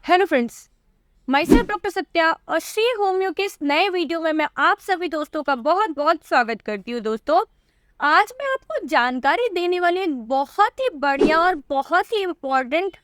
Hello friends, my self doctor Satya और Shri homeo के इस नए वीडियो में मैं आप सभी दोस्तों का बहुत बहुत स्वागत करती हूँ। दोस्तों, आज मैं आपको जानकारी देने वाली एक बहुत ही बढ़िया और बहुत ही इम्पोर्टेंट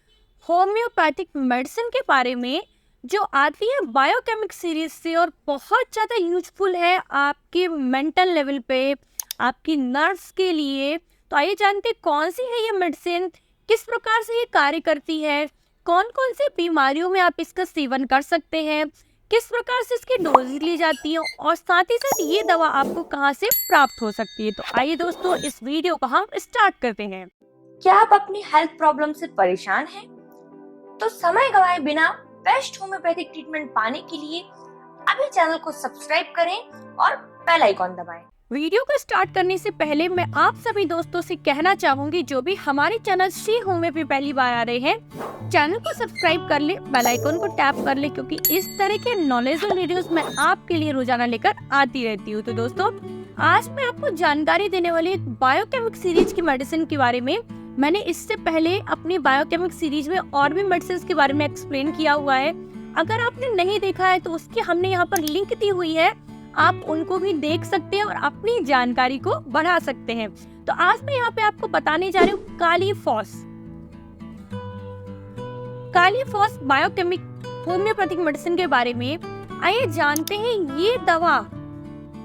होम्योपैथिक मेडिसिन के बारे में, जो आती है बायोकेमिक सीरीज से और बहुत ज़्यादा यूजफुल है आपके मेंटल लेवल पे, आपकी नर्व्स के लिए। तो आइए जानते कौन सी है ये मेडिसिन, किस प्रकार से ये कार्य करती है, कौन कौन सी बीमारियों में आप इसका सेवन कर सकते हैं, किस प्रकार से इसकी डोज ली जाती है और साथ ही साथ ये दवा आपको कहां से प्राप्त हो सकती है। तो आइए दोस्तों, इस वीडियो को हम स्टार्ट करते हैं। क्या आप अपनी हेल्थ प्रॉब्लम से परेशान हैं? तो समय गवाए बिना बेस्ट होम्योपैथिक ट्रीटमेंट पाने के लिए अभी चैनल को सब्सक्राइब करें और बेल आइकॉन दबाएं। वीडियो को स्टार्ट करने से पहले मैं आप सभी दोस्तों से कहना चाहूंगी, जो भी हमारे चैनल श्री होम्यो पे पहली बार आ रहे हैं, चैनल को सब्सक्राइब कर ले, बेल आइकन को टैप कर ले, क्योंकि इस तरह के नॉलेजेबल वीडियोस मैं आपके लिए रोजाना लेकर आती रहती हूँ। तो दोस्तों, आज मैं आपको जानकारी देने वाली एक बायोकेमिक सीरीज की मेडिसिन के बारे में। मैंने इससे पहले अपनी बायोकेमिक सीरीज में और भी मेडिसिन के बारे में एक्सप्लेन किया हुआ है। अगर आपने नहीं देखा है तो उसकी हमने यहाँ पर लिंक दी हुई है, आप उनको भी देख सकते हैं और अपनी जानकारी को बढ़ा सकते हैं। तो आज मैं यहाँ पे आपको बताने जा रही हूँ कालीफॉस बायोकेमिक होम्योपैथिक मेडिसिन के बारे में। आइए जानते हैं ये दवा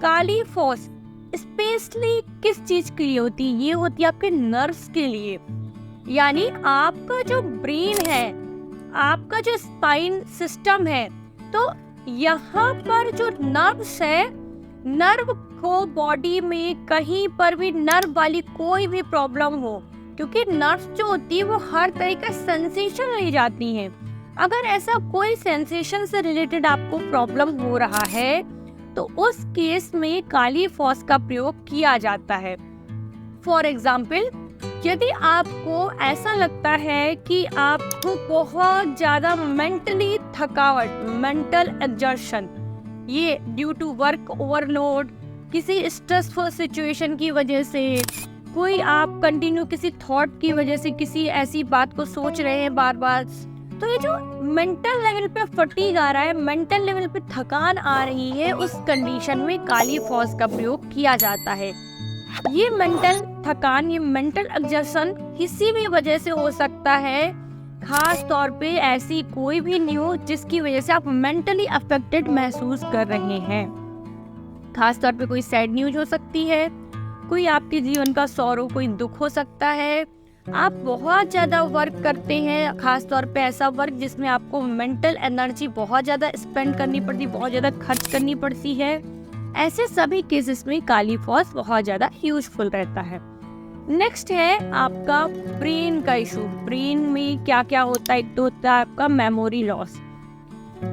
कालीफॉस स्पेशली किस चीज के लिए होती है। ये होती है आपके नर्व्स के लिए, यानी आपका जो ब्रेन है, आपका जो स्पाइन सिस्टम है। तो यहाँ पर जो नर्व्स है, नर्व को बॉडी में कहीं पर भी नर्व वाली कोई भी प्रॉब्लम हो, क्योंकि नर्व्स जो होती है वो हर तरह का सेंसेशन ले जाती हैं। अगर ऐसा कोई सेंसेशन से रिलेटेड आपको प्रॉब्लम हो रहा है तो उस केस में कालीफॉस का प्रयोग किया जाता है। फॉर एग्जाम्पल, यदि आपको ऐसा लगता है कि आपको बहुत ज्यादा मेंटली थकावट, मेंटल एग्जर्शन, ये ड्यू टू वर्क ओवरलोड, किसी स्ट्रेसफुल सिचुएशन की वजह से, कोई आप कंटिन्यू किसी थॉट की वजह से किसी ऐसी बात को सोच रहे हैं बार बार, तो ये जो मेंटल लेवल पे फटीग आ रहा है, मेंटल लेवल पे थकान आ रही है, उस कंडीशन में कालीफॉस का प्रयोग किया जाता है। ये मेंटल थकान, ये मेंटल एग्जर्शन किसी भी वजह से हो सकता है, खास तौर पे ऐसी कोई भी न्यूज जिसकी वजह से आप मेंटली अफेक्टेड महसूस कर रहे हैं। खास तौर पे कोई सैड न्यूज हो सकती है, कोई आपके जीवन का सौरो, कोई दुख हो सकता है, आप बहुत ज़्यादा वर्क करते हैं, खास तौर पे ऐसा वर्क जिसमें आपको मेंटल एनर्जी बहुत ज़्यादा स्पेंड करनी पड़ती, बहुत ज़्यादा खर्च करनी पड़ती है। ऐसे सभी केसेस में कालीफॉस बहुत ज़्यादा यूजफुल रहता है। नेक्स्ट है आपका ब्रेन का इशू। ब्रेन में क्या क्या होता है? एक तो होता है आपका मेमोरी लॉस।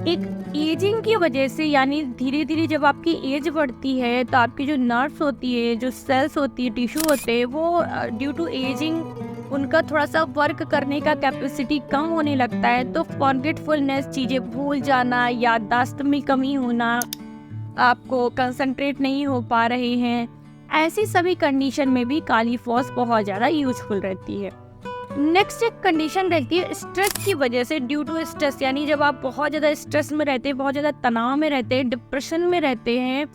एक एजिंग की वजह से, यानी धीरे धीरे जब आपकी एज बढ़ती है तो आपकी जो नर्व्स होती है, जो सेल्स होती है, टिश्यू होते हैं, वो ड्यू टू एजिंग उनका थोड़ा सा वर्क करने का कैपेसिटी कम होने लगता है। तो फॉरगेटफुलनेस, चीज़ें भूल जाना, याददाश्त में कमी होना, आपको कंसंट्रेट नहीं हो पा रहे हैं, ऐसी सभी कंडीशन में भी कालीफॉस बहुत ज़्यादा यूजफुल रहती है। नेक्स्ट एक कंडीशन रहती है स्ट्रेस की वजह से, ड्यू टू स्ट्रेस, यानी जब आप बहुत ज़्यादा स्ट्रेस में रहते हैं, बहुत ज़्यादा तनाव में रहते हैं, डिप्रेशन में रहते हैं,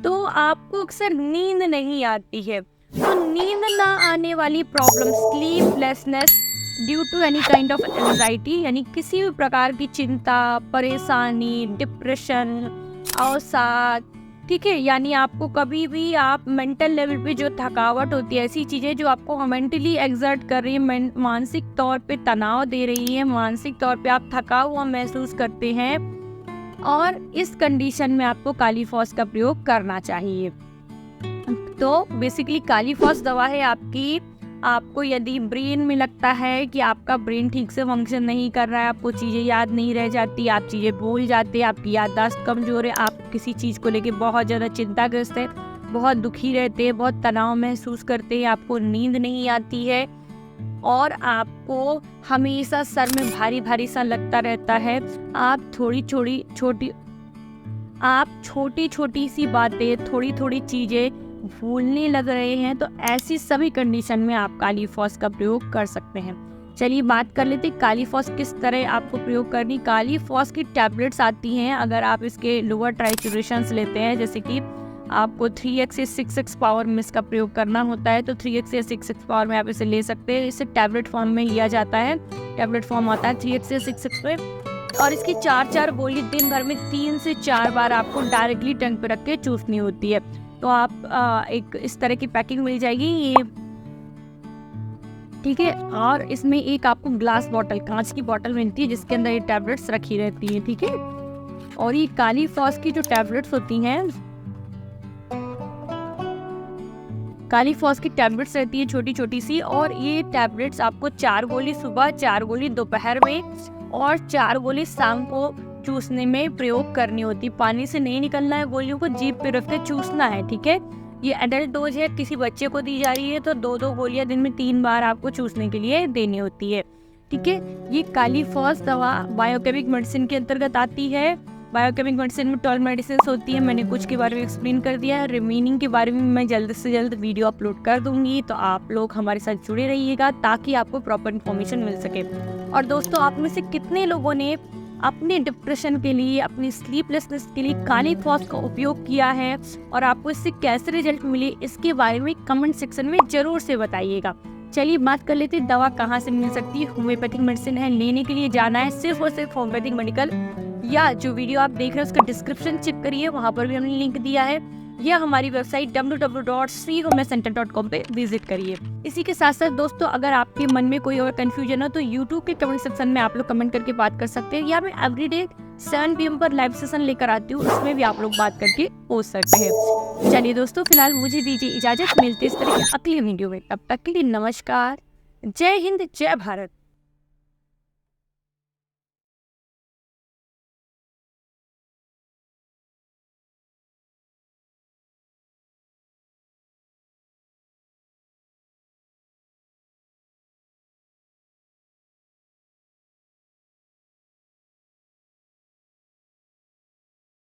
तो आपको अक्सर नींद नहीं आती है। तो नींद ना आने वाली problem, sleeplessness due to any kind of anxiety, यानी किसी भी प्रकार की चिंता, परेशानी, डिप्रेशन, अवसाद, ठीक है, यानी आपको कभी भी आप मेंटल लेवल पे जो थकावट होती है, ऐसी चीज़ें जो आपको मेंटली एग्जर्ट कर रही है, मानसिक तौर पे तनाव दे रही है, मानसिक तौर पे आप थका हुआ महसूस करते हैं, और इस कंडीशन में आपको कालीफॉस का प्रयोग करना चाहिए। तो बेसिकली कालीफॉस दवा है आपकी, आपको यदि ब्रेन में लगता है कि आपका ब्रेन ठीक से फंक्शन नहीं कर रहा है, आपको चीज़ें याद नहीं रह जाती, आप चीज़ें भूल जाते हैं, आपकी याददाश्त कमज़ोर है, आप किसी चीज़ को लेके बहुत ज़्यादा चिंताग्रस्त है, बहुत दुखी रहते हैं, बहुत तनाव महसूस करते हैं, आपको नींद नहीं आती है, और आपको हमेशा सर में भारी भारी सा लगता रहता है, आप छोटी छोटी सी बातें, थोड़ी थोड़ी चीज़ें भूलने लग रहे हैं, तो ऐसी सभी कंडीशन में आप कालीफॉस का प्रयोग कर सकते हैं। चलिए बात कर लेते हैं कालीफॉस किस तरह आपको प्रयोग करनी। कालीफॉस की टैबलेट्स आती हैं, अगर आप इसके लोअर ट्राइचुरेशंस लेते हैं, जैसे कि आपको 3x या 6x पावर में इसका प्रयोग करना होता है, तो 3x या 6x पावर में आप इसे ले सकते हैं। इसे टैबलेट फॉर्म में लिया जाता है, टैबलेट फॉर्म आता है 3x या 6x में। और इसकी 4 गोली दिन भर में 3 से 4 बार आपको डायरेक्टली टंग पे रख के चूसनी होती है। तो आप एक इस तरह की पैकिंग मिल जाएगी ये, ठीक है। और इसमें एक आपको ग्लास बॉटल, कांच की बॉटल मिलती है जिसके अंदर ये टैबलेट्स रखी रहती हैं, ठीक है। और ये कालीफॉस की जो टैबलेट्स होती हैं, कालीफॉस की टैबलेट्स रहती है छोटी छोटी सी, और ये टैबलेट्स आपको 4 गोली सुबह, 4 गोली दोपहर में और 4 गोली शाम को चूसने में प्रयोग करनी होती है। पानी से नहीं निकलना है, गोलियों को जीभ पे रख के चूसना है, ठीक है। ये एडल्ट डोज है, किसी बच्चे को दी जा रही है तो 2-2 गोलियां दिन में 3 बार आपको चूसने के लिए देनी होती है, ठीक है। ये कालीफॉस दवा बायोकेमिक मेडिसिन के अंतर्गत आती है। बायोकेमिक मेडिसिन में 12 मेडिसिन होती है, मैंने कुछ के बारे में एक्सप्लेन कर दिया है। रिमेनिंग के बारे में मैं जल्द से जल्द वीडियो अपलोड कर दूंगी, तो आप लोग हमारे साथ जुड़े रहिएगा ताकि आपको प्रॉपर इन्फॉर्मेशन मिल सके। और दोस्तों, आप में से कितने लोगों ने अपने डिप्रेशन के लिए, अपनी स्लीपलेसनेस के लिए कालीफॉस का उपयोग किया है और आपको इससे कैसे रिजल्ट मिले, इसके बारे में कमेंट सेक्शन में जरूर से बताइएगा। चलिए बात कर लेते हैं दवा कहाँ से मिल सकती है। होम्योपैथिक मेडिसिन है, लेने के लिए जाना है सिर्फ और सिर्फ होम्योपैथिक मेडिकल, या जो वीडियो आप देख रहे हैं उसका डिस्क्रिप्शन चेक करिए, वहाँ पर भी हमने लिंक दिया है, या हमारी वेबसाइट www.sreehomeocenter.com पे विजिट करिए। इसी के साथ साथ दोस्तों, अगर आपके मन में कोई और कंफ्यूजन हो तो यूट्यूब के कमेंट सेक्शन में आप लोग कमेंट करके बात कर सकते हैं, या मैं एवरीडे 7 PM पर लाइव सेशन लेकर आती हूँ, उसमें भी आप लोग बात करके पूछ सकते हैं। चलिए दोस्तों, फिलहाल मुझे दीजिए इजाजत, मिलते इस तरह की अगली वीडियो में, तब तक के लिए नमस्कार, जय हिंद, जय भारत।